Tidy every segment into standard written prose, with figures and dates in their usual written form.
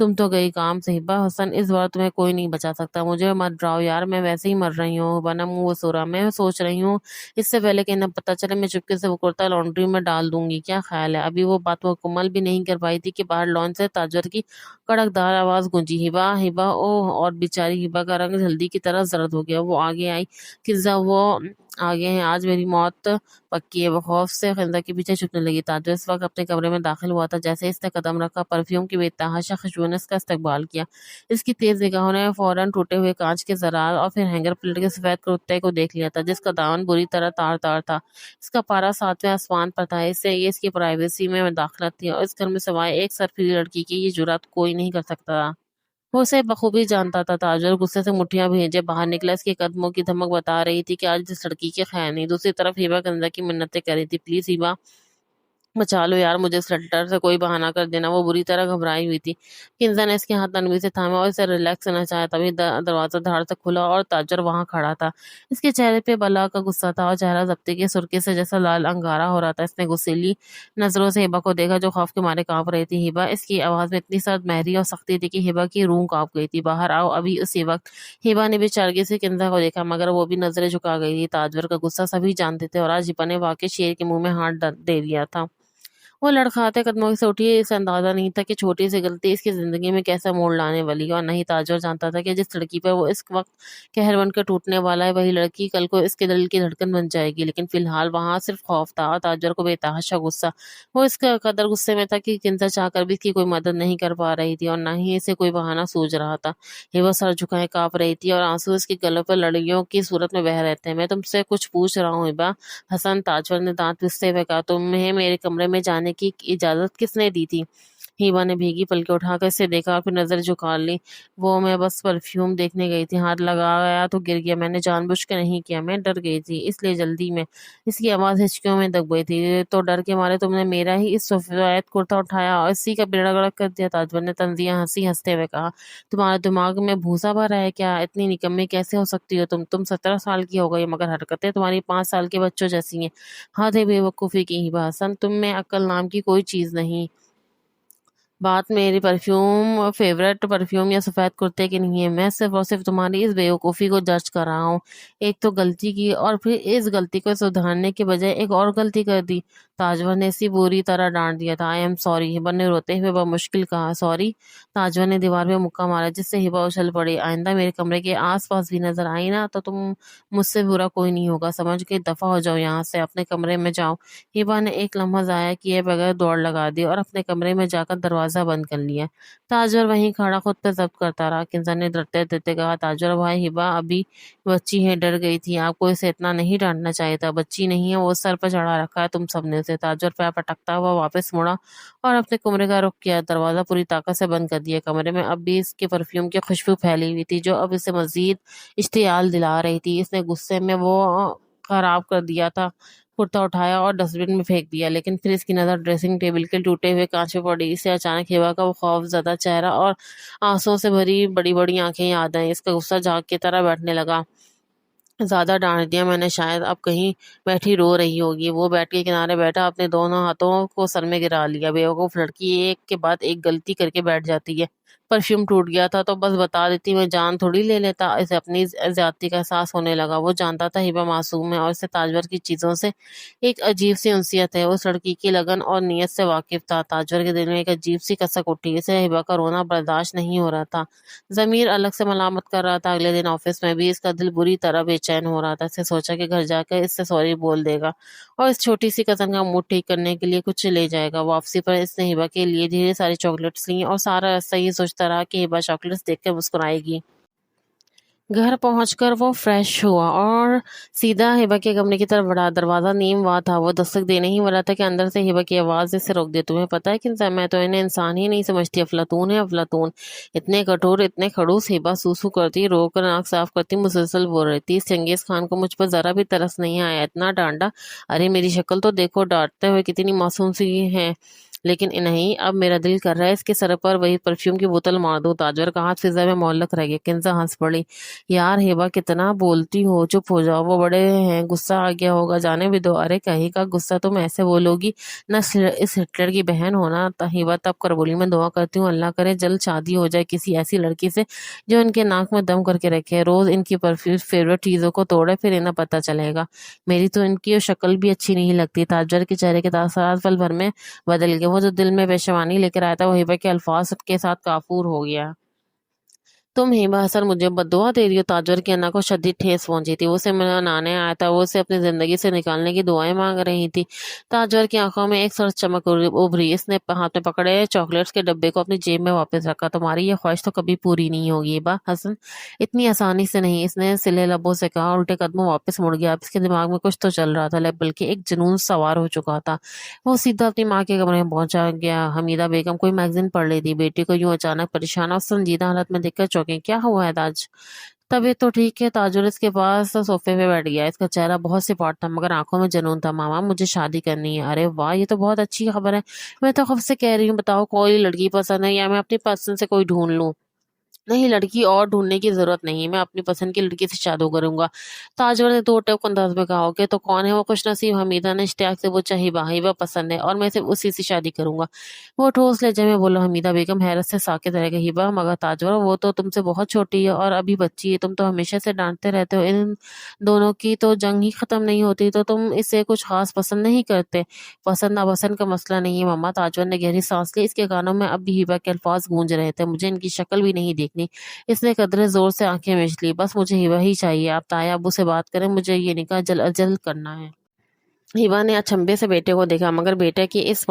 تم تو گئی کام سے ہبا، حسن اس بار تمہیں کوئی نہیں بچا سکتا، مجھے مت ڈراؤ یار، میں ویسے ہی مر رہی ہوں۔ ہبا نے منہ وسورا، میں سوچ رہی ہوں اس سے پہلے کہ انہیں پتہ چلے میں چپکے سے وہ کرتا لانڈری میں ڈال دوں گی، کیا خیال ہے؟ ابھی وہ بات مکمل بھی نہیں کر پائی تھی کہ باہر لان سے تاجور کی کڑکدار آواز گونجی، ہبا ہبا اوہ! اور بیچاری ہبا کا رنگ ہلدی کی طرح زرد ہو گیا۔ وہ آگے آئی، کنزا وہ آگے ہیں، آج میری موت پکی ہے۔ وہ خوف سے کنزا کے پیچھے چھپنے لگی۔ تاجر اس وقت اپنے کمرے میں داخل ہوا تھا جیسے اس نے قدم رکھا، پرفیوم کی بے تحاشا خوشبو نے اس کا استقبال کیا۔ اس کی تیز نگاہوں نے فوراً ٹوٹے ہوئے کانچ کے زرار اور پھر ہینگر پلیٹ کے سفید کرتے کو دیکھ لیا تھا جس کا دامن بری طرح تار تار تھا۔ اس کا پارا 7ویں آسمان پر تھا، اس سے یہ اس کی پرائیویسی میں داخلت تھی اور اس گھر میں سوائے ایک سرفیلی لڑکی کی یہ جرات کوئی نہیں کر سکتا تھا۔ وہ اسے بخوبی جانتا تھا۔ تاجر غصے سے مٹھیاں بھیجے باہر نکلا، اس کے قدموں کی دھمک بتا رہی تھی کہ آج اس لڑکی کی خیر نہیں۔ دوسری طرف ہیبا کنزا کی منتیں کر رہی تھی، پلیز ہیبا بچا لو یار مجھے، اس لیٹر سے کوئی بہانہ کر دینا۔ وہ بری طرح گھبرائی ہوئی تھی۔ کنزا نے اس کے ہاتھ نرمی سے تھامے اور اسے ریلیکس کرنا چاہا، تبھی دروازہ دھڑ سے کھلا اور تاجر وہاں کھڑا تھا۔ اس کے چہرے پہ بلا کا غصہ تھا اور چہرہ ضبطی کے سرکے سے جیسا لال انگارا ہو رہا تھا۔ اس نے غصیلی نظروں سے ہیبا کو دیکھا جو خوف کے مارے کانپ رہی تھی۔ ہیبا، اس کی آواز میں اتنی سرد مہری اور سختی تھی کہ ہیبا کی روح کانپ گئی تھی۔ باہر آؤ ابھی۔ اسی وقت ہیبا نے بھی چارگی سے کنزا کو دیکھا مگر وہ بھی نظریں جھکا گئی تھی۔ تاجور کا غصہ سبھی جانتے تھے اور آج ہیبا نے واقعی شیر کے منہ میں ہاتھ دے دیا تھا۔ وہ لڑکھڑاتے قدموں سے اٹھی، اسے اندازہ نہیں تھا کہ چھوٹی سی غلطی اس کی زندگی میں کیسا موڑ لانے والی ہے، اور نہیں تاجر جانتا تھا کہ جس لڑکی پر وہ اس وقت قہر بن کر ٹوٹنے والا ہے وہی لڑکی کل کو اس کے دل کی دھڑکن بن جائے گی۔ لیکن فی الحال وہاں صرف خوف تھا اور تاجر کو بے تحاشا غصہ۔ وہ اس کا قدر غصے میں تھا کہ کنزا چاہ کر بھی اس کی کوئی مدد نہیں کر پا رہی تھی اور نہ ہی اسے کوئی بہانہ سوج رہا تھا۔ وہ سر جھکائے کانپ رہی تھی اور آنسو اس کی گلوں پر لڑیوں کی صورت میں بہہ رہے تھے۔ میں تم سے کچھ پوچھ رہا ہوں ہبا، حسن، تاجور نے دانت پستے ہوئے کہا، تمہیں میرے کمرے میں جانے کی اجازت کس نے دی تھی؟ ہیبا نے بھیگی پلکیں اٹھا کر اسے دیکھا اور پھر نظر جھکا لی۔ وہ میں بس پرفیوم دیکھنے گئی تھی، ہاتھ لگایا تو گر گیا، میں نے جان بوجھ کے نہیں کیا، میں ڈر گئی تھی اس لیے جلدی میں۔ اس کی آواز ہچکیوں میں دب گئی تھی۔ تو ڈر کے مارے تم نے میرا ہی اس سفید کرتا اٹھایا اور اسی کا بیڑا گرک کر دیا؟ تاجور نے طنزیہ ہنستے ہوئے کہا، تمہارے دماغ میں بھوسا بھرا ہے کیا؟ اتنی نکمی کیسے ہو سکتی ہو تم 17 سال کی ہو گئی مگر حرکتیں تمہاری 5 سال کے بچوں جیسی ہیں۔ حد ہے بے وقوفی کی ہیبا، حسن تم میں عقل نام کی کوئی چیز نہیں۔ بات میری فیورٹ پرفیوم یا سفید کرتے کی نہیں ہے، میں صرف اور صرف تمہاری اس بیوقوفی کو جج کر رہا ہوں۔ ایک تو غلطی کی اور پھر اس غلطی کو سدھارنے کے بجائے ایک اور غلطی کر دی۔ تاجور نے اسی بری طرح ڈانٹ دیا تھا۔ آئی ایم سوری، ہبا نے روتے ہوئے بمشکل کہا۔ سوری؟ تاجور نے دیوار پہ مکہ مارا جس سے ہبا اچھل پڑی۔ آئندہ میرے کمرے کے آس پاس بھی نظر آئی نا تو تم مجھ سے برا کوئی نہیں ہوگا، سمجھ کے دفع ہو جاؤ یہاں سے، اپنے کمرے میں جاؤ۔ ہبا نے ایک لمحہ ضائع کیے بغیر دوڑ لگا دی اور اپنے کمرے میں جا کر دروازہ بند کر لیا۔ تاجور وہیں کھڑا خود پہ ضبط کرتا رہا۔ کنزا نے ڈرتے ڈرتے کہا، تاجور بھائی، ہبا ابھی بچی ہے، ڈر گئی تھی، آپ کو اسے اتنا نہیں ڈانٹنا چاہیے تھا، بچی نہیں ہے، وہ سر پہ چڑھا رکھا ہے تم سب نے اسے۔ تاجور پیر پٹکتا ہوا واپس مڑا اور اپنے کمرے کا رخ کیا، دروازہ پوری طاقت سے بند کر دیا۔ کمرے میں اب بھی اس کے پرفیوم کی خوشبو پھیلی ہوئی تھی جو اب اسے مزید اشتعال دلا رہی تھی۔ اس نے غصے میں وہ خراب کر دیا تھا کرتا اٹھایا اور ڈسٹ بن میں پھینک دیا، لیکن پھر اس کی نظر ڈریسنگ ٹیبل کے ٹوٹے ہوئے کانچ پہ پڑی۔ اسے اچانک ہیبا کا وہ خوف زدہ چہرہ اور آنسوؤں سے بھری بڑی بڑی آنکھیں یاد آئیں۔ اس کا غصہ جھاگ کی طرح بیٹھنے لگا۔ زیادہ ڈانٹ دیا میں نے شاید، اب کہیں بیٹھی رو رہی ہوگی۔ وہ بیٹھ کے کنارے بیٹھا، اپنے دونوں ہاتھوں کو سر میں گرا لیا۔ بیوقوف لڑکی ایک کے بعد ایک غلطی کر کے بیٹھ جاتی ہے۔ پرفیوم ٹوٹ گیا تھا تو بس بتا دیتی، میں جان تھوڑی لے لیتا۔ اسے اپنی زیادتی کا احساس ہونے لگا۔ وہ جانتا تھا ہیبا معصوم ہے اور اسے تاجور کی چیزوں سے ایک عجیب سی انسیت ہے۔ اس لڑکی کی لگن اور نیت سے واقف تھا۔ تاجور کے دل میں ایک عجیب سی کسک اٹھی، اسے ہیبا کا رونا برداشت نہیں ہو رہا تھا۔ ضمیر الگ سے ملامت کر رہا تھا۔ اگلے دن آفس میں بھی اس کا دل بری طرح بے چین ہو رہا تھا۔ اس نے سوچا کہ گھر جا کر اس سے سوری بول دے گا اور اس چھوٹی سی کزن کا موڈ ٹھیک کرنے کے لیے کچھ لے جائے گا۔ واپسی پر اس نے ہیبا کے لیے ڈھیر ساری چاکلیٹس لیں اور سارا راستہ یہ سوچتا رہا کہ ہیبا چاکلیٹس دیکھ کر مسکرائے گی۔ گھر پہنچ کر وہ فریش ہوا اور سیدھا ہیبا کے کمرے کی طرف بڑھا۔ دروازہ نیم وا تھا، وہ دستک دینے ہی والا تھا کہ اندر سے ہیبا کی آواز اسے روک دی، تمہیں پتہ ہے کنزا، میں تو انہیں انسان ہی نہیں سمجھتی، افلاطون ہے افلاطون، اتنے کٹھور، اتنے کھڑوس۔ ہیبا سوسو کرتی، رو کر ناک صاف کرتی مسلسل بول رہی تھی، اس چنگیز خان کو مجھ پر ذرا بھی ترس نہیں آیا، اتنا ڈانٹا، ارے میری شکل تو دیکھو، ڈانٹتے ہوئے کتنی معصوم سی ہے، لیکن نہیں، اب میرا دل کر رہا ہے اس کے سر پر وہی پرفیوم کی بوتل مار دو۔ تاجور کا ہاتھ فضا میں معلق رہ گیا۔ کنزا ہنس پڑی۔ یار ہیبا کتنا بولتی ہو، چپ ہو جاؤ، وہ بڑے ہیں، غصہ آ گیا ہوگا، جانے بھی دو۔ ارے کہیں کا غصہ، تم ایسے بولو گی نہ، اس ہٹلر کی بہن ہونا۔ ہیبا تب کر بولی، میں دعا کرتی ہوں اللہ کرے جلد شادی ہو جائے کسی ایسی لڑکی سے جو ان کے ناک میں دم کر کے رکھے، روز ان کی فیوریٹ چیزوں کو توڑے، پھر انہیں پتہ چلے گا۔ میری تو ان کی شکل بھی اچھی نہیں لگتی۔ تاجر کے چہرے کے تاثرات پل بھر میں بدل گئے۔ وہ جو دل میں پیشوانی لے کر آیا تھا وہ ہیبا کے الفاظ کے ساتھ کافور ہو گیا۔ تم ہیبا حسن مجھے بددعا دے رہی ہو؟ تاجر کی انا کو شدید ٹھیس پہنچی تھی۔ وہ اسے منانے آیا تھا، وہ اسے اپنی زندگی سے نکالنے کی دعائیں مانگ رہی تھی۔ تاجر کی آنکھوں میں ایک سرس چمک ابھری۔ اس نے ہاتھ میں پکڑے چاکلیٹس کے ڈبے کو اپنی جیب میں واپس رکھا۔ تمہاری یہ خواہش تو کبھی پوری نہیں ہوگی ہیبا حسن، اتنی آسانی سے نہیں، اس نے سلے لبوں سے کہا، الٹے قدموں واپس مڑ گیا۔ اب اس کے دماغ میں کچھ تو چل رہا تھا، بلکہ ایک جنون سوار ہو چکا تھا۔ وہ سیدھا اپنی ماں کے کمرے میں پہنچا گیا۔ حمیدہ بیگم کوئی میگزین پڑھ رہی تھی۔ بیٹی کو یوں اچانک پریشان اور سنجیدہ حالت میں دیکھ کر چونکی۔ کیا ہوا ہے تاج؟ طبیعت تو ٹھیک ہے۔ تاجر اس کے پاس صوفے پہ بیٹھ گیا۔ اس کا چہرہ بہت سپاٹ تھا مگر آنکھوں میں جنون تھا۔ ماما مجھے شادی کرنی ہے۔ ارے واہ، یہ تو بہت اچھی خبر ہے۔ میں تو کب سے کہہ رہی ہوں، بتاؤ کوئی لڑکی پسند ہے یا میں اپنی پسند سے کوئی ڈھونڈ لوں؟ نہیں، لڑکی اور ڈھونڈنے کی ضرورت نہیں، میں اپنی پسند کی لڑکی سے شادی کروں گا۔ تاجور نے دو ٹوک انداز میں کہا۔ اوکے، تو کون ہے وہ خوش نصیب؟ حمیدہ نے اشتیاق سے پوچھا۔ ہیبا پسند ہے اور میں صرف اسی سے شادی کروں گا، وہ ٹھوس لہجے میں بولا۔ حمیدہ بیگم حیرت سے ساکت رہ گئی۔ ہیبا مگر تاجور وہ تو تم سے بہت چھوٹی ہے اور ابھی بچی ہے، تم تو ہمیشہ سے ڈانٹتے رہتے ہو، ان دونوں کی تو جنگ ہی ختم نہیں ہوتی، تو تم اسے کچھ خاص پسند نہیں کرتے؟ پسند ناپسند کا مسئلہ نہیں ہے ماما۔ تاجور نے گہری سانس لی۔ اس کے کانوں میں اب بھی ہیبا کے الفاظ گونج رہے تھے۔ مجھے ان کی شکل بھی نہیں دیکھنی۔ اس نے قدرے زور سے آنکھیں مچ لی۔ بس مجھے ہیبا ہی چاہیے، آپ تایا ابو سے بات کریں، مجھے یہ نکاح جلد از جلد کرنا ہے۔ ہیبا نے اچنبے سے بیٹے کو دیکھا۔ مگر بیٹے کی اس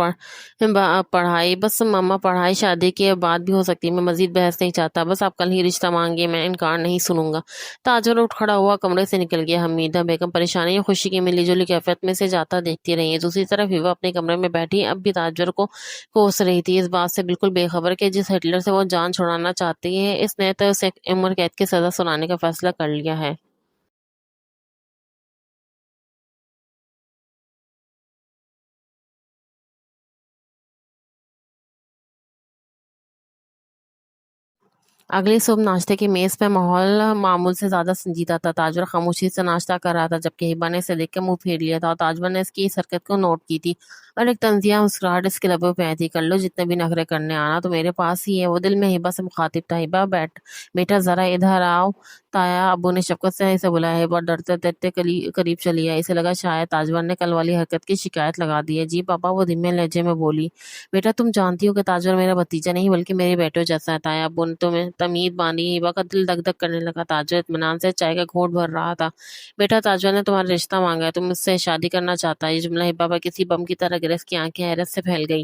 پڑھائی، بس ماما پڑھائی شادی کے بعد بھی ہو سکتی، میں مزید بحث نہیں چاہتا، بس آپ کل ہی رشتہ مانگیے، میں انکار نہیں سنوں گا۔ تاجر اٹھ کھڑا ہوا کمرے سے نکل گیا۔ حمیدہ بیگم پریشانی اور خوشی کی ملی جلی کیفیت میں سے جاتا دیکھتی رہی۔ دوسری طرف ہیبا اپنے کمرے میں بیٹھی اب بھی تاجر کو کوس رہی تھی، اس بات سے بالکل بے خبر کہ جس ہٹلر سے وہ جان چھڑانا چاہتی ہے اس نے تو اسے عمر قید کی سزا سنانے کا فیصلہ کر لیا ہے۔ اگلی صبح ناشتے کی میز پہ ماحول معمول سے زیادہ سنجیدہ تھا۔ تاجر خاموشی سے ناشتہ کر رہا تھا جبکہ ہیبا نے اسے دیکھ کے منہ پھیر لیا تھا اور تاجر نے اس کی اس حرکت کو نوٹ کی تھی اور ایک طنزیہ مسکراہٹ اس کے لبوں پہ آئی تھی۔ کر لو جتنے بھی نخرے کرنے، آنا تو میرے پاس ہی ہے۔ وہ دل میں ہیبا سے مخاطب تھا۔ ہیبا بیٹا ذرا ادھر آؤ۔ تایا ابو نے شفقت سے اسے بلایا۔ ہیبا ڈرتے ڈرتے قریب چلی آئی۔ اسے لگا شاید تاجور نے کل والی حرکت کی شکایت لگا دی ہے۔ جی پاپا، وہ دھیمے لہجے میں بولی۔ بیٹا تم جانتی ہو کہ تاجور میرا بھتیجا نہیں بلکہ میرے بیٹوں جیسا ہے۔ تایا ابو نے تمہیں تمید باندھی۔ ہیبا کا دل دھک دھک کرنے لگا۔ تاجر اطمینان سے چائے کا گھونٹ بھر رہا تھا۔ بیٹا تاجور نے تمہارا رشتہ مانگا ہے، تم اس سے شادی کرنا چاہتا ہے۔ یہ جملہ ہیبا پر کسی بم کی طرح گرا۔ اس کی آنکھیں حیرت سے پھیل گئی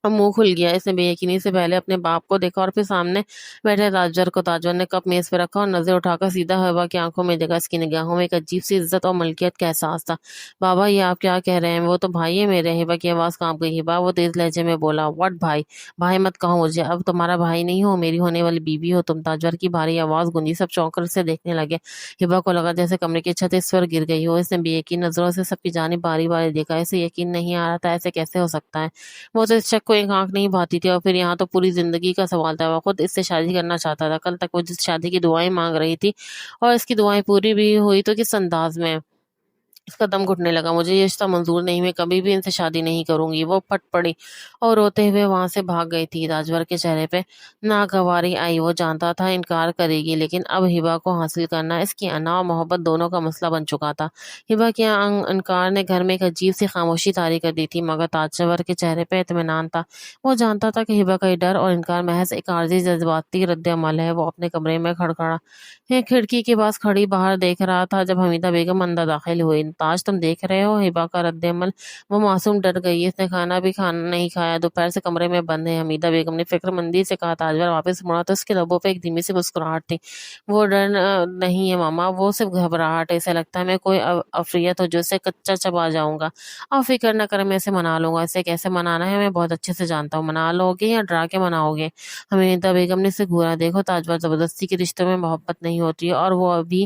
اور منہ کھل گیا۔ اس نے بے یقینی سے پہلے اپنے باپ کو دیکھا اور پھر سامنے بیٹھے تاجر کو۔ تاجر نے کپ میز پہ رکھا اور نظر اٹھا کر سیدھا ہیبا کی آنکھوں میں دیکھا۔ اس کی نگاہوں میں ایک عجیب سی عزت اور ملکیت کا احساس تھا۔ بابا یہ آپ کیا کہہ رہے ہیں؟ وہ تو بھائی ہے میرے۔ ہیبا کی آواز کانپ گئی۔ ہیبا، وہ تیز لہجے میں بولا۔ واٹ بھائی؟ بھائی مت کہو مجھے، اب تمہارا بھائی نہیں ہو، میری ہونے والی بیوی ہو تم۔ تاجر کی بھاری آواز گونجی۔ سب چونک کر اسے دیکھنے لگے۔ ہیبا کو لگا جیسے کمرے کی چھت اس پر گر گئی ہو۔ اس نے بے یقین نظروں سے سب کی جانب باری باری دیکھا۔ اسے یقین نہیں آ رہا تھا ایسے کیسے ہو سکتا ہے۔ وہ تو اس شک کو ایک آنکھ نہیں بھاتی تھی اور پھر یہاں تو پوری زندگی کا سوال تھا۔ وہ خود اس سے شادی کرنا چاہتا تھا۔ کل تک وہ جس شادی کی دعائیں مانگ رہی تھی اور اس کی دعائیں پوری بھی ہوئی تو کس انداز میں۔ اس کا دم گھٹنے لگا۔ مجھے یہ رشتہ منظور نہیں، میں کبھی بھی ان سے شادی نہیں کروں گی۔ وہ پھٹ پڑی اور روتے ہوئے وہاں سے بھاگ گئی تھی۔ تاجور کے چہرے پہ ناگواری آئی۔ وہ جانتا تھا انکار کرے گی لیکن اب ہیبا کو حاصل کرنا اس کی انا اور محبت دونوں کا مسئلہ بن چکا تھا۔ ہیبا کے انکار نے گھر میں ایک عجیب سی خاموشی طاری کر دی تھی مگر تاجور کے چہرے پہ اطمینان تھا۔ وہ جانتا تھا کہ ہیبا کا یہ ڈر اور انکار محض ایک عارضی جذباتی رد عمل ہے۔ وہ اپنے کمرے میں کھڑکھڑا کھڑکی کے پاس کھڑی باہر دیکھ رہا تھا جب حمیدہ بیگم اندر داخل ہوئی۔ تاج تم دیکھ رہے ہو ہیبا کا رد عمل؟ وہ معصوم ڈر گئی۔ اس نے کھانا بھی نہیں کھایا، دوپہر سے کمرے میں بند ہے۔ حمیدہ بیگم نے فکر مندی سے کہا۔ تاجور واپس مڑا تو اس کے لبوں پہ ایک دھیمی سی مسکراہٹ تھی۔ وہ ڈر نہیں ہے ماما، وہ صرف گھبراہٹ ہے۔ اسے لگتا ہے میں کوئی افریت ہو جو اسے کچا چبا جاؤں گا۔ آپ فکر نہ کریں، میں اسے منا لوں گا۔ اسے کیسے منانا ہے میں بہت اچھے سے جانتا ہوں۔ منا لو گے یا ڈرا کے مناؤ گے؟ حمیدہ بیگم نے اسے گھورا۔ دیکھو تاجور، زبردستی کے رشتوں میں محبت نہیں ہوتی اور وہ ابھی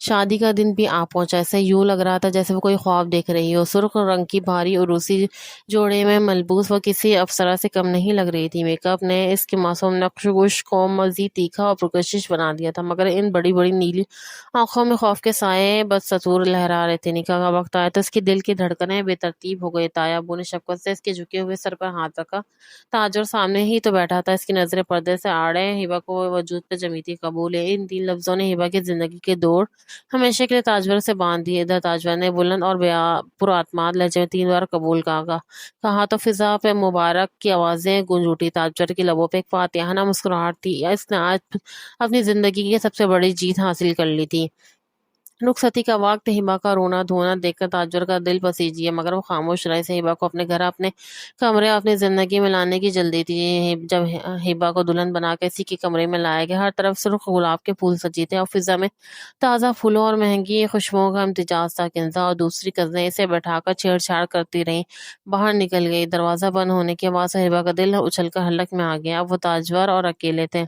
شادی کا دن بھی آ پہنچا، ایسے یوں لگ رہا تھا جیسے وہ کوئی خواب دیکھ رہی ہو۔ سرخ رنگ کی بھاری عروسی جوڑے میں ملبوس وہ کسی افسرہ سے کم نہیں لگ رہی تھی۔ میک اپ نے اس کے معصوم نقش گوش کو مزید تیکھا اور پرکشش بنا دیا تھا، مگر ان بڑی بڑی نیلی آنکھوں میں خوف کے سائے بدستور لہرا رہے تھے۔ نکاح کا وقت آیا تو اس کے دل کی دھڑکنیں بے ترتیب ہو گئی۔ تایا ابو نے شفقت سے اس کے جھکے ہوئے سر پر ہاتھ رکھا۔ تاجر سامنے ہی تو بیٹھا تھا، اس کی نظریں پردے سے آڑے ہبا کو وجود پہ جمی تھی۔ قبول ہے، ان تین لفظوں نے ہبا کی زندگی کے دوڑ ہمیشہ کے لیے تاجور سے باندھ دی۔ ادھر تاجور نے بلند اور پراعتماد لہجے میں 3 بار قبول کہا تو فضا پہ مبارک کی آوازیں گونج اٹھی۔ تاجور کی لبوں پہ ایک فاتحانہ مسکراہٹ تھی، اس نے آج اپنی زندگی کی سب سے بڑی جیت حاصل کر لی تھی۔ رخصتی کا وقت، ہبا کا رونا دھونا دیکھ کر تاجر کا دل پسیج گیا، مگر وہ خاموش رہے۔ سے ہبا کو اپنے گھر، اپنے کمرے، اپنی زندگی میں لانے کی جلدی تھی۔ جب ہبا کو دلہن بنا کے اسی کے کمرے میں لایا گیا، ہر طرف سرخ گلاب کے پھول سجے تھے اور فضا میں تازہ پھولوں اور مہنگی خوشبوؤں کا امتزاج تھا۔ کنزا اور دوسری قزلیں اسے بیٹھا کر چھیڑ چھاڑ کرتی رہیں۔ باہر نکل گئی۔ دروازہ بند ہونے کی آواز سے ہبا کا دل اچھل کر حلق میں آ گیا۔ اب وہ تاجور اور اکیلے تھے۔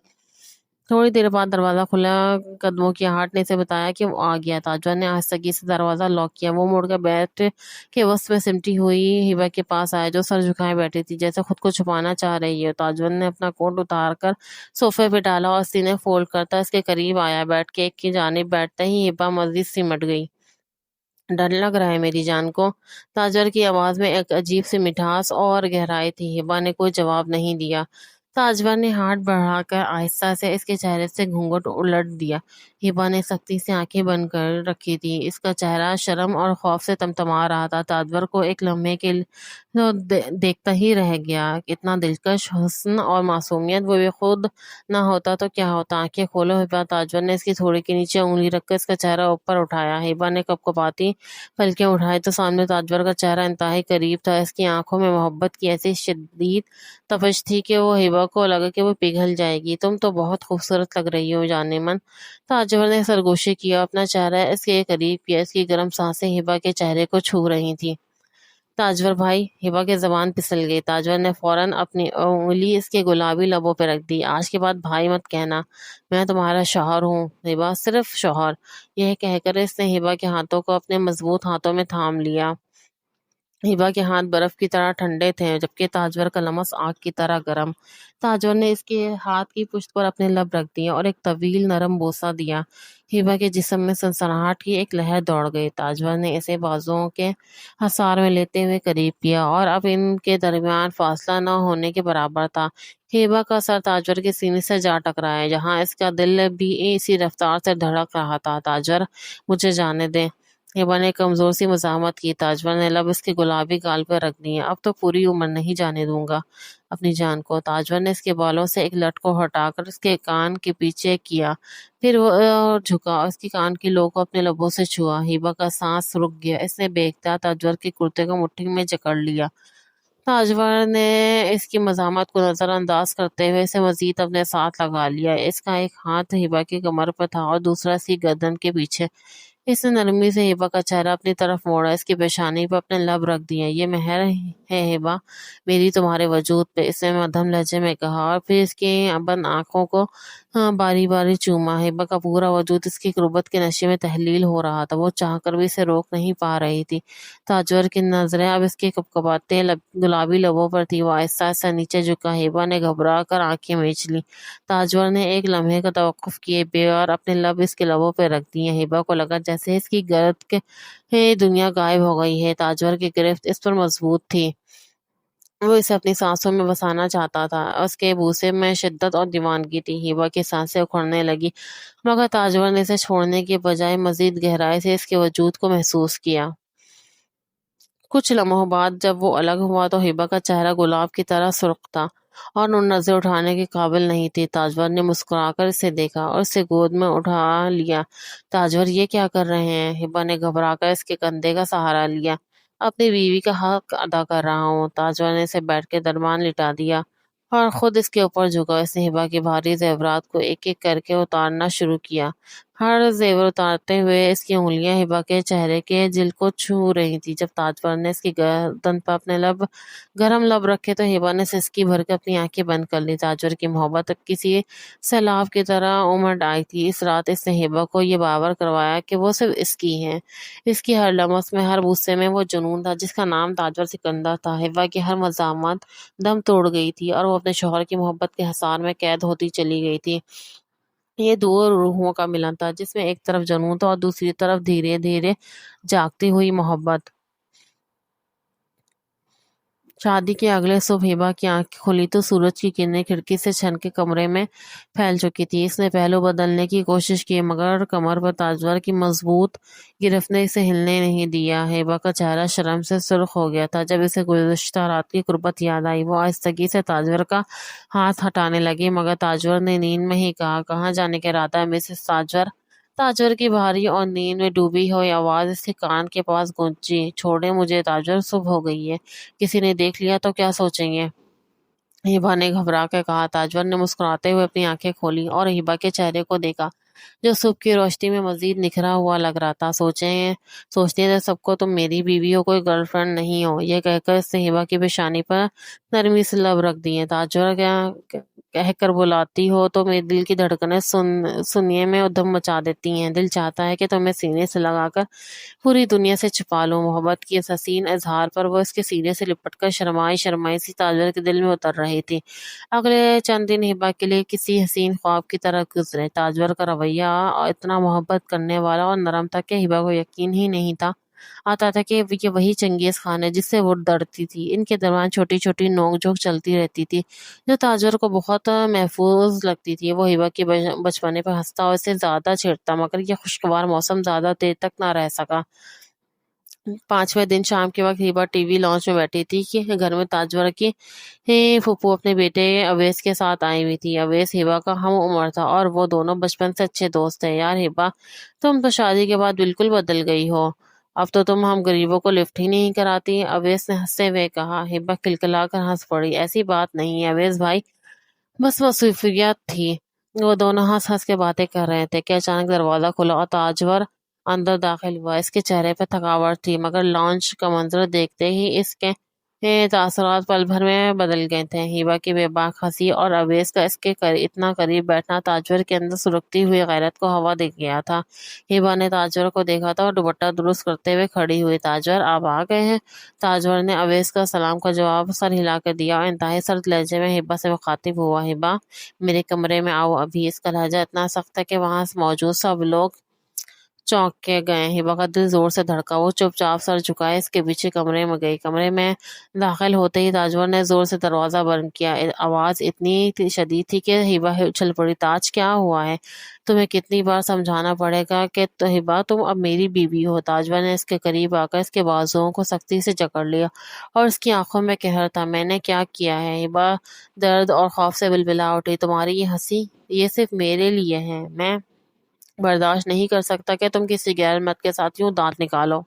تھوڑی دیر بعد دروازہ کھلا، قدموں کی آہٹ نے اسے بتایا کہ وہ آ گیا۔ تاجور نے آہستگی سے دروازہ لاک کیا۔ وہ مڑ کر بیٹھ کے وسط میں سمٹی ہوئی ہبا کے پاس آیا، جو سر جھکائے بیٹھی تھی، جیسے خود کو چھپانا چاہ رہی ہے۔ تاجور نے اپنا کوٹ اتار کر صوفے پہ ڈالا اور سینے فولڈ کرتا اس کے قریب آیا۔ بیٹھ کے ایک کی جانب بیٹھتے ہی ہبا مزید سمٹ گئی۔ ڈر لگ رہا ہے میری جان کو؟ تاجر کی آواز میں ایک عجیب سی مٹھاس اور گہرائی تھی۔ ہبا نے کوئی جواب نہیں دیا۔ تاجور نے ہاتھ بڑھا کر آہستہ سے اس کے چہرے سے گھونگھٹ الٹ دیا۔ ہبا نے سختی سے آنکھیں بند کر رکھی تھی، اس کا چہرہ شرم اور خوف سے تمتما رہا تھا۔ تاجور کو ایک لمحے کے لیے دیکھتا ہی رہ گیا۔ اتنا دلکش حسن اور معصومیت، وہ بھی خود نہ ہوتا تو کیا ہوتا؟ آنکھیں کھولو ہبا۔ تاجور نے اس کی تھوڑی کے نیچے انگلی رکھ کر اس کا چہرہ اوپر اٹھایا۔ ہبا نے کپکپاتی پلکیں اٹھائی تو سامنے تاجور کا چہرہ انتہائی قریب تھا۔ اس کی آنکھوں میں محبت کی ایسی شدید تپش تھی کہ وہ ہبا کو لگا کہ وہ پگھل جائے گی۔ تم تو بہت خوبصورت لگ رہی ہو جانے من۔ تاجور نے سرگوشی کیا، اپنا چہرہ اس کے قریب کیا۔ اس کی گرم سانسیں ہبا کے چہرے کو چھو رہی تھیں۔ تاجور بھائی، ہبا کی زبان پھسل گئی۔ تاجور نے فوراً اپنی انگلی اس کے گلابی لبوں پہ رکھ دی۔ آج کے بعد بھائی مت کہنا، میں تمہارا شوہر ہوں ہبا، صرف شوہر۔ یہ کہہ کر اس نے ہبا کے ہاتھوں کو اپنے مضبوط ہاتھوں میں تھام لیا۔ ہبا کے ہاتھ برف کی طرح ٹھنڈے تھے، جبکہ تاجور کا لمس آگ کی طرح گرم۔ تاجور نے اس کے ہاتھ کی پشت پر اپنے لب رکھ دیے اور ایک طویل نرم بوسہ دیا۔ ہبا کے جسم میں سنسناہٹ کی ایک لہر دوڑ گئی۔ تاجور نے اسے بازوؤں کے حصار میں لیتے ہوئے قریب کیا، اور اب ان کے درمیان فاصلہ نہ ہونے کے برابر تھا۔ ہبا کا سر تاجور کے سینے سے جا ٹکرایا، جہاں اس کا دل بھی اسی رفتار سے دھڑک رہا تھا۔ تاجور، مجھے جانے دیں۔ ہبا نے کمزور سی مزاحمت کی۔ تاجور نے لب اس کے گلابی گال پر رکھ دیے۔ اب تو پوری عمر نہیں جانے دوں گا اپنی جان کو۔ تاجور نے اس کے بالوں سے ایک لٹ کو ہٹا کر اس کے کان کے پیچھے کیا، پھر وہ جھکا اور اس کی کان کی لو کو اپنے لبوں سے چھوا۔ ہبا کا سانس رک گیا۔ اس نے بے اختیار تاجور کے کرتے کو مٹھی میں جکڑ لیا۔ تاجور نے اس کی مزاحمت کو نظر انداز کرتے ہوئے اسے مزید اپنے ساتھ لگا لیا۔ اس کا ایک ہاتھ ہبا کی کمر پر تھا اور دوسرا اس کی گردن کے پیچھے۔ اس نے نرمی سے ہبا کا چہرہ اپنی طرف موڑا، اس کی پیشانی پر اپنے لب رکھ دیے۔ یہ مہر ہے ہبا میری تمہارے وجود پہ، اس نے مدھم لہجے میں کہا، اور پھر اس کی بند آنکھوں کو باری باری چوما۔ ہبا کا پورا وجود اس کی قربت کے نشے میں تحلیل ہو رہا تھا۔ وہ چاہ کر بھی اسے روک نہیں پا رہی تھی۔ تاجور کی نظریں اب اس کے کپکپاتے گلابی لبوں پر تھی۔ وہ آہستہ آہستہ نیچے جھکا۔ ہبا نے گھبرا کر آنکھیں میچ لی۔ تاجور نے ایک لمحے کا توقف کیے بغیر اپنے لب اس کے لبوں پہ رکھ دیے۔ ہبا کو لگا جیسے اس کی گرد کے دنیا غائب ہو گئی ہے۔ تاجور کی گرفت اس پر مضبوط تھی۔ وہ اسے اپنی سانسوں میں بسانا چاہتا تھا۔ اس کے بوسے میں شدت اور دیوانگی تھی۔ ہبا کی سانسیں اکھڑنے لگی، مگر تاجور نے اسے چھوڑنے کے بجائے مزید گہرائی سے اس کے وجود کو محسوس کیا۔ کچھ لمحوں بعد جب وہ الگ ہوا تو ہبا کا چہرہ گلاب کی طرح سرخ تھا اور نظر اٹھانے کے قابل نہیں تھی۔ تاجور نے مسکرا کر اسے دیکھا اور اسے گود میں اٹھا لیا۔ تاجور، یہ کیا کر رہے ہیں؟ ہبا نے گھبرا کر اس کے کندھے کا سہارا لیا۔ اپنی بیوی کا حق ادا کر رہا ہوں۔ تاجور نے اسے بیٹھ کے درمیان لٹا دیا اور خود اس کے اوپر جھکا۔ اس نے ہبا کے بھاری زیورات کو ایک ایک کر کے اتارنا شروع کیا۔ ہر زیور اتارتے ہوئے اس کی انگلیاں ہبا کے چہرے کے جلد کو چھو رہی تھی۔ جب تاجور نے اس کی گردن پر اپنے گرم لب رکھے تو ہبا نے سسکی بھر کے اپنی آنکھیں بند کر لی۔ تاجور کی محبت اب کسی سیلاب کی طرح امڈ آئی تھی۔ اس رات اس نے ہبا کو یہ باور کروایا کہ وہ صرف اس کی ہے۔ اس کی ہر لمس میں، ہر بوسے میں وہ جنون تھا جس کا نام تاجور سکندر تھا۔ ہبا کی ہر مزاحمت دم توڑ گئی تھی اور وہ اپنے شوہر کی محبت کے حصار میں قید ہوتی چلی گئی تھی۔ یہ دو روحوں کا ملن تھا جس میں ایک طرف جنون تھا اور دوسری طرف دھیرے دھیرے جاگتی ہوئی محبت۔ شادی کے اگلے صبح ہبا کی آنکھ کھلی تو سورج کی کرنیں کھڑکی سے چھن کے کمرے میں پھیل چکی تھی۔ اس نے پہلو بدلنے کی کوشش کی مگر کمر پر تاجور کی مضبوط گرفت نے اسے ہلنے نہیں دیا۔ ہبا کا چہرہ شرم سے سرخ ہو گیا تھا۔ جب اسے گزشتہ رات کی قربت یاد آئی وہ آہستگی سے تاجور کا ہاتھ ہٹانے لگی مگر تاجور نے نیند میں ہی کہا، "کہاں جانے کا ارادہ ہے مسز تاجور؟" تاجور کی بھاری اور نیند میں ڈوبی ہوئی آواز اس کے کان کے پاس گونجی، "چھوڑیں مجھے تاجور، صبح ہو گئی ہے، کسی نے دیکھ لیا تو کیا سوچیں گے؟" ہبا نے گھبرا کے کہا۔ تاجور نے مسکراتے ہوئے اپنی آنکھیں کھولی اور ہبا کے چہرے کو دیکھا جو صبح کی روشنی میں مزید نکھرا ہوا لگ رہا تھا۔ سوچتی ہے سب کو تم میری بیوی ہو، کوئی گرل فرینڈ نہیں ہو۔ یہ کہہ کر اس نے ہبا کی پیشانی پر نرمی سے لب رکھ دیے۔ تاجور، کیا کہہ کر بلاتی ہو تو میرے دل کی دھڑکنیں سنیے میں ادھم مچا دیتی ہیں۔ دل چاہتا ہے کہ تمہیں سینے سے لگا کر پوری دنیا سے چھپا لوں۔ محبت کی اس حسین اظہار پر وہ اس کے سینے سے لپٹ کر شرمائی شرمائی سی تاجور کے دل میں اتر رہی تھی۔ اگلے چند دن ہبا کے لیے کسی حسین خواب کی طرح گزرے۔ تاجور کا رویہ اتنا محبت کرنے والا اور نرم تھا کہ ہبا کو یقین ہی نہیں آتا تھا کہ یہ وہی چنگیز خان ہے جس سے وہ ڈرتی تھی۔ ان کے درمیان چھوٹی چھوٹی نوک جھوک چلتی رہتی تھی جو تاجور کو بہت محفوظ لگتی تھی۔ وہ ہبا کے بچپنے پر ہنستا اور اسے زیادہ چھیڑتا مگر یہ خوشگوار موسم زیادہ دیر تک نہ رہ سکا۔ 5ویں دن شام کے وقت ہبا ٹی وی لانچ میں بیٹھی تھی کہ گھر میں تاجور کی پھوپھو اپنے بیٹے اویس کے ساتھ آئی ہوئی تھی۔ اویس ہبا کا ہم عمر تھا اور وہ دونوں بچپن سے اچھے دوست تھے۔ "یار ہبا، تم تو شادی کے بعد بالکل بدل گئی ہو، اب تو تم ہم غریبوں کو لفٹ ہی نہیں کراتی"، اویس نے ہنستے ہوئے کہا۔ ہبا کھلکھلا کر ہنس پڑی۔ "ایسی بات نہیں ہے اویس بھائی، بس مصروفیات تھی"۔ وہ دونوں ہنس ہنس کے باتیں کر رہے تھے کہ اچانک دروازہ کھلا اور تاجور اندر داخل ہوا۔ اس کے چہرے پہ تھکاوٹ تھی مگر لانچ کا منظر دیکھتے ہی اس کے تاثرات پل بھر میں بدل گئے تھے۔ ہبا کی بے باک ہنسی اور اویس کا اس کے اتنا قریب بیٹھنا تاجور کے اندر سلگتی ہوئی غیرت کو ہوا دے گیا تھا۔ ہبا نے تاجور کو دیکھا تھا اور دوپٹہ درست کرتے ہوئے کھڑی ہوئی۔ "تاجور، آپ آ گئے ہیں؟" تاجور نے اویس کا سلام کا جواب سر ہلا کر دیا اور انتہائی سرد لہجے میں ہبا سے مخاطب ہوا، "ہبا، میرے کمرے میں آؤ ابھی"۔ اس کا لہجہ اتنا سخت تھا کہ وہاں موجود سب لوگ چونک کے گئے۔ ہبا کا دل زور سے دھڑکا۔ وہ چپ چاپ سر جھکائے اس کے پیچھے کمرے میں گئی۔ کمرے میں داخل ہوتے ہی تاجور نے زور سے دروازہ بند کیا۔ آواز اتنی شدید تھی کہ ہبا اچھل پڑی۔ "تاج، کیا ہوا ہے؟ تمہیں کتنی بار سمجھانا پڑے گا کہ ہبا تم اب میری بیوی ہو"۔ تاجور نے اس کے قریب آ کر اس کے بازوؤں کو سختی سے جکڑ لیا اور اس کی آنکھوں میں قہر تھا۔ "میں نے کیا کیا ہے؟" ہبا درد اور خوف سے بلبلا اٹھی۔ "تمہاری یہ ہنسی، یہ صرف میرے لیے ہے۔ میں برداشت نہیں کر سکتا کہ تم کسی غیر مرد کے ساتھ یوں دانت نکالو"۔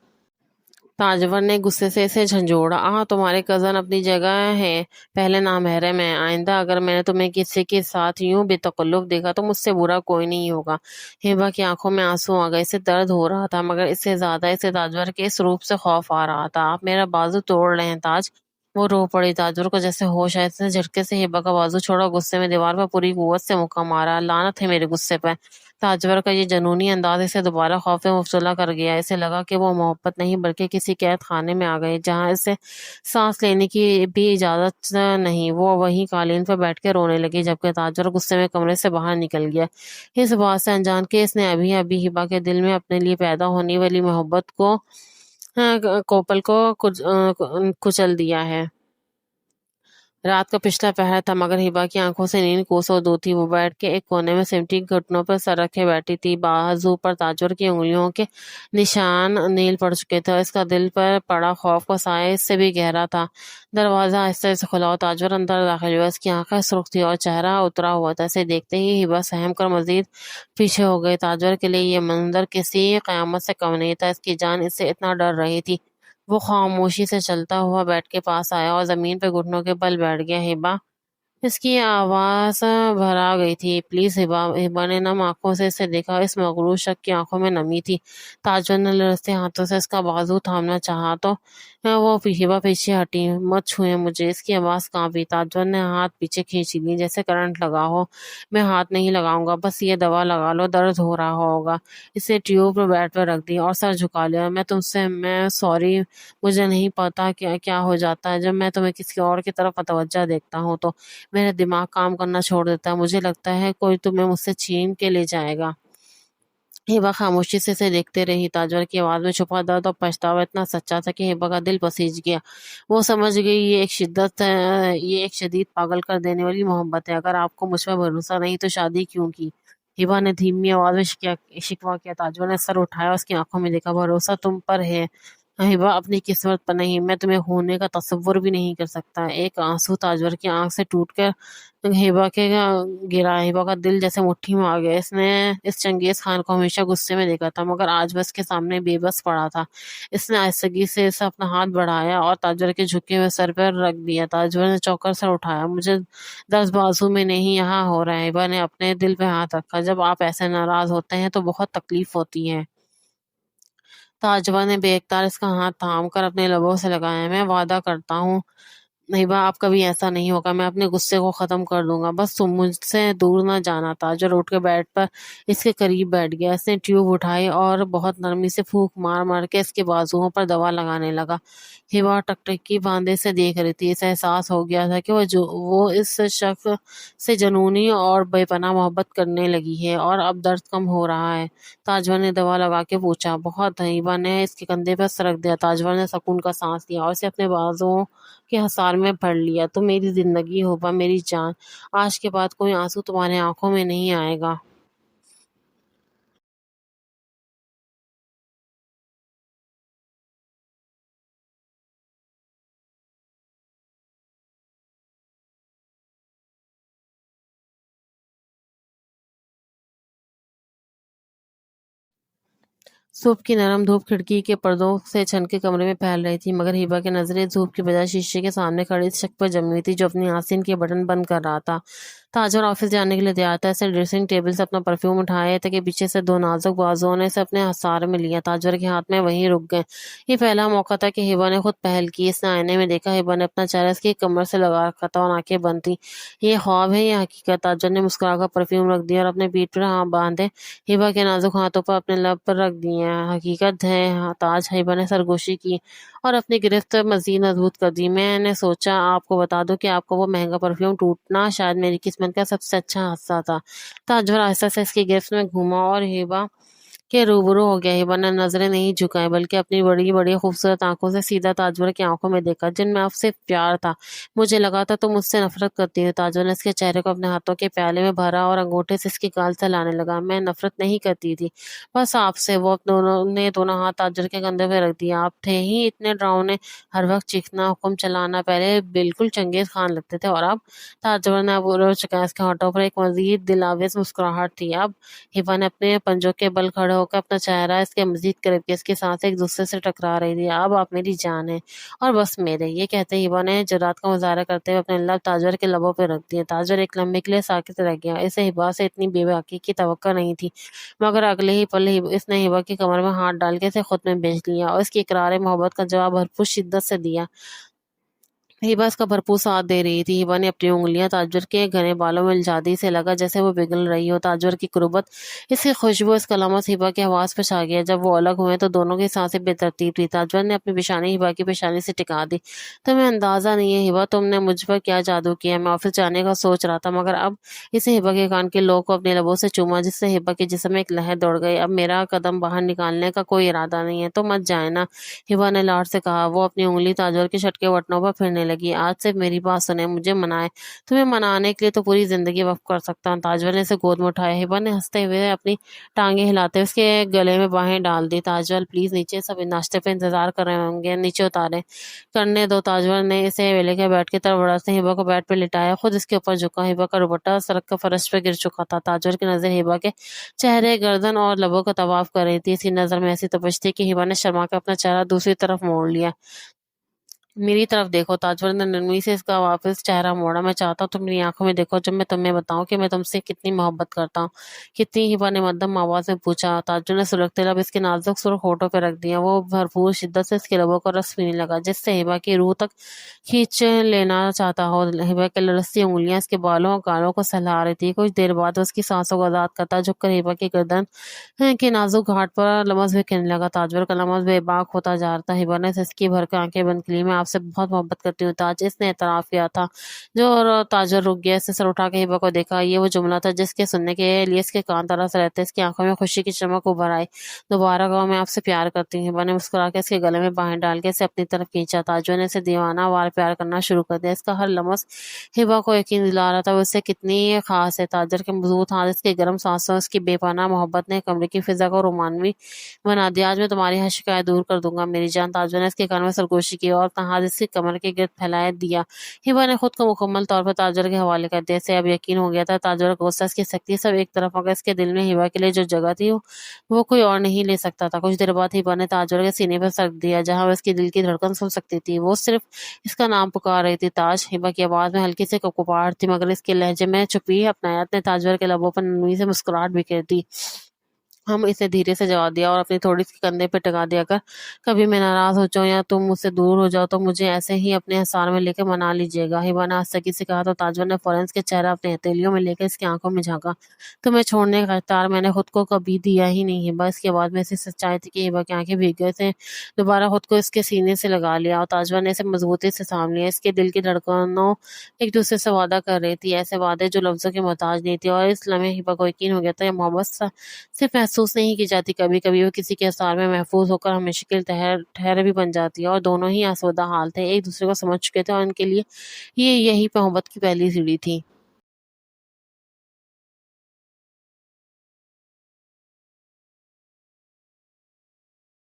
تاجور نے غصے سے اسے جھنجھوڑا۔ تمہارے کزن اپنی جگہ ہے، پہلے نامحرم ہیں، آئندہ اگر میں نے تمہیں کسی کے ساتھ یوں بے تکلف دیکھا تو مجھ سے برا کوئی نہیں ہوگا"۔ ہبا کی آنکھوں میں آنسو آ گئے۔ اسے درد ہو رہا تھا مگر اس سے زیادہ اسے تاجور کے اس روپ سے خوف آ رہا تھا۔ "آپ میرا بازو توڑ رہے ہیں تاج"۔ وہ رو پڑی۔ تاجور کو جیسے ہوش آیا، اس نے جھٹکے سے ہبا کا بازو چھوڑا، غصے میں دیوار پر پوری قوت سے مکہ مارا۔ "لعنت ہے میرے غصے پر"۔ تاجور کا یہ جنونی انداز اسے دوبارہ خوف میں مبتلا کر گیا۔ اسے لگا کہ وہ محبت نہیں بلکہ کسی قید خانے میں آ گئی جہاں اسے سانس لینے کی بھی اجازت نہیں۔ وہ وہیں قالین پر بیٹھ کے رونے لگی جبکہ تاجور غصے میں کمرے سے باہر نکل گیا، اس بات سے انجان کہ اس نے ابھی ابھی ہبا کے دل میں اپنے لیے پیدا ہونے والی محبت کو پل کو کچل دیا ہے۔ رات کا پچھلا پہر تھا مگر ہبا کی آنکھوں سے نیند کوسوں دور تھی۔ وہ بیٹھ کے ایک کونے میں سمٹی گھٹنوں پر سر رکھے بیٹھی تھی۔ بازو پر تاجور کی انگلیوں کے نشان نیل پڑ چکے تھے اور اس کا دل پر پڑا خوف کا سایہ اس سے بھی گہرا تھا۔ دروازہ آہستہ سے کھلا اور تاجور اندر داخل ہوا۔ اس کی آنکھیں سرخ تھیں اور چہرہ اترا ہوا تھا۔ اسے دیکھتے ہی ہبا سہم کر مزید پیچھے ہو گئی۔ تاجور کے لیے یہ منظر کسی قیامت سے کم نہیں تھا۔ اس کی جان اس سے اتنا ڈر رہی تھی۔ وہ خاموشی سے چلتا ہوا بیڈ کے پاس آیا اور زمین پہ گھٹنوں کے بل بیٹھ گیا۔ "ہبا"، اس کی آواز بھرا گئی تھی۔ پلیز ہبا۔ ہبا نے نم آنکھوں سے اسے دیکھا۔ اس مغرور شخص کی آنکھوں میں نمی تھی۔ تاجور نے لرزتے ہاتھوں سے اس کا بازو تھامنا چاہا تو وہ ہبا پیچھے ہٹی۔ مت چھوئیں مجھے، اس کی آواز کانپی۔ تاجور نے ہاتھ پیچھے کھینچ لی جیسے کرنٹ لگا ہو۔ میں ہاتھ نہیں لگاؤں گا، بس یہ دوا لگا لو، درد ہو رہا ہوگا۔ اس نے ٹیوب بیڈ پر رکھ دی اور سر جھکا لیا۔ میں سوری، مجھے نہیں پتا کیا ہو جاتا ہے جب میں تمہیں کسی اور کی طرف متوجہ دیکھتا ہوں تو میرا دماغ کام کرنا چھوڑ دیتا ہے۔ مجھے لگتا ہے کوئی تمہیں مجھ سے چھین کے لے جائے گا۔ ہبا خاموشی سے اسے دیکھتے رہی۔ تاجور کی آواز میں چھپا درد اور پچھتاوا اتنا سچا تھا کہ ہبا کا دل پسیج گیا۔ وہ سمجھ گئی یہ ایک شدید پاگل کر دینے والی محبت ہے۔ اگر آپ کو مجھ پر بھروسہ نہیں تو شادی کیوں کی؟ ہبا نے دھیمی آواز میں شکوہ کیا۔ تاجور نے سر اٹھایا، اس کی آنکھوں میں دیکھا۔ بھروسہ تم پر ہے ہبا، اپنی قسمت پر نہیں۔ میں تمہیں ہونے کا تصور بھی نہیں کر سکتا۔ ایک آنسو تاجور کی آنکھ سے ٹوٹ کر ہبا کے گرا۔ ہبا کا دل جیسے مٹھی میں آ گیا۔ اس نے اس چنگیز خان کو ہمیشہ غصے میں دیکھا تھا، مگر آج بس کے سامنے بے بس پڑا تھا۔ اس نے آہستگی سے اسے اپنا ہاتھ بڑھایا اور تاجور کے جھکے ہوئے سر پر رکھ دیا۔ تاجور نے چونک کر سر اٹھایا۔ مجھے درد بازو میں نہیں، یہاں ہو رہا ہے۔ ہبا نے اپنے دل پہ ہاتھ رکھا۔ جب آپ ایسے ناراض ہوتے ہیں تو بہت تکلیف ہوتی ہے۔ تاجور نے بے اختیار اس کا ہاتھ تھام کر اپنے لبوں سے لگایا۔ میں وعدہ کرتا ہوں ہبا، اب کبھی ایسا نہیں ہوگا۔ میں اپنے غصے کو ختم کر دوں گا، بس تم مجھ سے دور نہ جانا۔ تاجر اٹھ کے بیڈ پر اس کے قریب بیٹھ گیا۔ اس نے ٹیوب اٹھائی اور بہت نرمی سے پھونک مار مار کے اس کے بازوؤں پر دوا لگانے لگا۔ ہبا ٹکٹکی باندھے سے دیکھ رہی تھی۔ اسے احساس ہو گیا تھا کہ وہ اس شخص سے جنونی اور بے پناہ محبت کرنے لگی ہے اور اب درد کم ہو رہا ہے۔ تاجور نے دوا لگا کے پوچھا، بہت؟ ہبا نے اس کے کندھے پر سر رکھ دیا۔ تاجور نے سکون کا سانس لیا اور اسے اپنے بازوؤں کے حصار میں پڑھ لیا۔ تو میری زندگی ہبا، میری جان، آج کے بعد کوئی آنسو تمہارے آنکھوں میں نہیں آئے گا۔ صبح کی نرم دھوپ کھڑکی کے پردوں سے چھن کے کمرے میں پھیل رہی تھی، مگر ہبا کی نظریں دھوپ کی بجائے شیشے کے سامنے کھڑی اس شخص پر جمی ہوئی تھی جو اپنی آستین کے بٹن بند کر رہا تھا۔ تاجر آفس جانے کے لیے تیار تھا۔ اس نے ڈریسنگ ٹیبل سے اپنا پرفیوم اٹھایا تھا کہ پیچھے سے دو نازک بازوؤں نے اسے اپنے حصار میں لیا۔ تاجر کے ہاتھ میں وہیں رک گئے۔ یہ پہلا موقع تھا کہ ہبا نے خود پہل کی۔ اس نے آئینے میں دیکھا، ہبا نے اپنا چہرہ اس کی کمر سے لگا رکھا تھا اور آنکھیں بند تھیں۔ یہ خواب ہے یا حقیقت؟ تاجر نے مسکرا کر پرفیوم رکھ دیا اور اپنے پیٹھ پر ہاتھ باندھے ہبا کے نازک ہاتھوں پر اپنے لب پر رکھ دیے۔ حقیقت ہے تاج، ہبا نے سرگوشی کی اور اپنی گرفت مزید مضبوط کر دی۔ میں نے سوچا آپ کو بتا دوں کہ آپ کو وہ مہنگا پرفیوم ٹوٹنا شاید میری قسمت کا سب سے اچھا حصہ تھا۔ تاجور آہستہ سے اس کی گرفت میں گھوما اور ہبا کے روبرو ہو گیا۔ ہبا نے نظریں نہیں جھکائیں بلکہ اپنی بڑی بڑی خوبصورت آنکھوں سے سیدھا تاجور کی آنکھوں میں دیکھا جن میں اب صرف پیار تھا۔ مجھے لگا تھا تم مجھ سے نفرت کرتی ہو۔ تاجور نے اس کے چہرے کو اپنے ہاتھوں کے پیالے میں بھرا اور انگوٹھے سے اس کی گال سے لانے لگا۔ میں نفرت نہیں کرتی تھی، بس آپ سے۔ وہ دونوں ہاتھ تاجر کے کندھے پہ رکھ دیا۔ آپ تھے ہی اتنے ڈراؤنے، ہر وقت چیخنا، حکم چلانا۔ پہلے بالکل چنگیز خان لگتے تھے اور اب؟ تاجور نے اب رو چکا۔ اس کے ہونٹوں پر ایک مزید دل آویز مسکراہٹ تھی۔ اب؟ ہبا نے اپنے پنجوں کے بل کھڑے ہو کر اپنا چہرہ اس کے مزید قریب کیا۔ اس کی سانسیں ایک دوسرے سے ٹکرا رہی تھی۔ اب آپ میری جان ہیں اور بس میرے۔ یہ کہتے ہبا نے جرات کا مظاہرہ کرتے ہوئے اپنے لب تاجر کے لبوں پہ رکھ دیے۔ تاجر ایک لمحے کے لیے ساکت رہ گیا۔ اسے ہبا سے اتنی بے باکی کی توقع نہیں تھی، مگر اگلے ہی پل اس نے ہبا کی کمر میں ہاتھ ڈال کے اسے خود میں بیچ لیا اور اس کی اقرار محبت کا جواب بھرپور شدت سے دیا۔ ہبا اس کا بھرپور ساتھ دے رہی تھی۔ ہبا نے اپنی انگلیاں تاجر کے گھنے بالوں میں الجھا دی۔ اسے لگا جیسے وہ پگھل رہی ہو۔ تاجر کی قربت، اس کی خوشبو، اس کا لمس ہبا کی حواس پہ چھا گیا۔ جب وہ الگ ہوئے تو دونوں کی سانسیں بے ترتیب تھی۔ تاجر نے اپنی پیشانی ہبا کی پیشانی سے ٹکا دی۔ تمہیں اندازہ نہیں ہے ہبا، تم نے مجھ پر کیا جادو کیا ہے۔ میں آفس جانے کا سوچ رہا تھا، مگر اب؟ اسے ہبا کے کان کے لوگ کو اپنے لبوں سے چوما جس سے ہبا کے جسم میں ایک لہر دوڑ گئی۔ اب میرا قدم باہر نکالنے کا کوئی ارادہ نہیں ہے تو مت جائیں نا، ہبا نے لاڈ سے کہا۔ وہ اپنی انگلی تاجر کے شرٹ کے بٹنوں پر پھرنے لگی۔ آج صرف میری بات سنیں، مجھے منائے۔ تمہیں منانے کے لیے تو پوری زندگی وقف کر سکتا ہوں۔ تاجور نے اسے گود میں اٹھایا۔ ہبا نے ہنستے ہوئے اپنی ٹانگیں ہلاتے ہوئے اس کے گلے میں باہیں ڈال دی۔ تاجور پلیز نیچے، سب ناشتے پہ انتظار کر رہے ہوں گے، نیچے اتارے کرنے دو۔ تاجور نے اسے ویلے کے بیڈ کی طرف بڑھا۔ اس نے ہبا کو بیڈ پہ لٹایا، خود اس کے اوپر جھکا۔ ہبا کا دوپٹہ سرک کر فرش پہ گر چکا تھا۔ تاجور کی نظر ہبا کے چہرے، گردن اور لبوں کا طواف کر رہی تھی۔ اس کی نظر میں ایسی تپش تھی کہ ہبا نے شرما کے اپنا چہرہ دوسری طرف موڑ لیا۔ میری طرف دیکھو۔ تاجور نے نرمی سے اس کا واپس چہرہ موڑا۔ میں چاہتا ہوں تم میری آنکھوں میں دیکھو جب میں تمہیں بتاؤں کہ میں تم سے کتنی محبت کرتا ہوں۔ کتنی؟ ہبا نے مدھم آواز میں پوچھا۔ تاجور نے سلگتے لب اس کے نازک سرخ ہونٹوں پہ رکھ دیا۔ وہ بھرپور شدت سے اس کے لبوں کا رس پینے لگا جس سے ہبا کی روح تک کھینچ لینا چاہتا ہو۔ ہبا کی لرزتی انگلیاں اس کے بالوں اور گالوں کو سہلا رہی تھی۔ کچھ دیر بعد وہ اس کی سانسوں کو آزاد کرتا جھک کر ہبا کی گردن کے نازک گھاٹ پر لمس بھی کرنے لگا۔ تاجور کا لمس بے باک ہوتا جا رہا تھا۔ ہبا نے سسکی بھر کے آنکھیں بند کی۔ میں آپ سے بہت محبت کرتی ہوں تاج، اس نے اعتراف کیا تھا۔ تاجر رک گیا۔ اس نے سر اٹھا کے ہبا کو دیکھا۔ یہ وہ جملہ تھا جس کے سننے کے لیے اس کے کان ترس رہے تھے۔ اس کی آنکھوں میں خوشی کی چمک ابھر آئی۔ دوبارہ کہو، میں آپ سے پیار کرتی ہوں۔ ہبا نے مسکرا کے اس کے گلے میں بانہیں ڈال کے اسے اپنی طرف کھینچا۔ تاجور نے اسے دیوانہ وار پیار کرنا شروع کر دیا۔ اس کا ہر لمس ہبا کو یقین دلا رہا تھا وہ اس سے کتنی خاص ہے۔ تاجر کے مضبوط ہاتھ، اس کی گرم سانسوں، اس کی بے پناہ محبت نے کمرے کی فضا کو رومانوی بنا دیا۔ آج میں تمہاری ہر شکایت دور کر دوں گا میری جان۔ تاجور نے اس کے کان میں سرگوشی کی اور اپنا ہاتھ اس کی کمر کے گرد پھیلا دیا۔ ہبا نے خود کو مکمل طور پر تاجر کے حوالے کر دیا۔ اسے اب یقین ہو گیا تھا تاجر کا غصہ، اس کی سختی سب ایک طرف، مگر اس کے دل میں ہبا کے لیے جو جگہ تھی وہ کوئی اور نہیں لے سکتا تھا۔ کچھ دیر بعد ہبا نے تاجر کے سینے پر سر دیا جہاں وہ اس کی دل کی دھڑکن سن سکتی تھی۔ وہ صرف اس کا نام پکار رہی تھی، تاج۔ ہبا کی آواز میں ہلکی سی کپکپاہٹ تھی مگر اس کے لہجے میں چھپی اپنائیت نے تاجر کے لبوں پر نرمی سے مسکراہٹ بکھیر دی۔ ہم اسے دھیرے سے جواب دیا اور اپنی تھوڑی سی کندھے پہ ٹکا دیا کر، کبھی میں ناراض ہو جاؤں یا تم مجھ سے دور ہو جاؤ تو مجھے ایسے ہی اپنے حصار میں لے کے منا لیجیے گا۔ ہبا نے آہستگی سے کہا تو تاجور نے فوراً اس کے چہرہ اپنے ہتھیلیوں میں لے کے اس کی آنکھوں میں جھانکا۔ تمہیں چھوڑنے کا اختیار میں نے خود کو کبھی دیا ہی نہیں ہبا۔ اس کی آواز میں ایسی سچائی تھی کہ ہبا کی آنکھیں بھیگ گئی۔ اسے دوبارہ خود کو اس کے سینے سے لگا لیا اور تاجور نے اسے مضبوطی سے تھام لیا۔ اس کے دل کی دھڑکنوں ایک دوسرے سے وعدہ کر رہی تھی، ایسے وعدے جو لفظوں کے محتاج نہیں تھے، اور اس لمحے ہبا کو یقین ہو گیا تھا یہ محبت صرف محسوس نہیں کی جاتی، کبھی کبھی وہ کسی کے اثار میں محفوظ ہو کر ہمیشہ کے لیے ٹھہر بھی بن جاتی ہے۔ اور دونوں ہی آسودہ حال تھے، ایک دوسرے کو سمجھ چکے تھے اور ان کے لیے یہی محبت کی پہلی سیڑھی تھی۔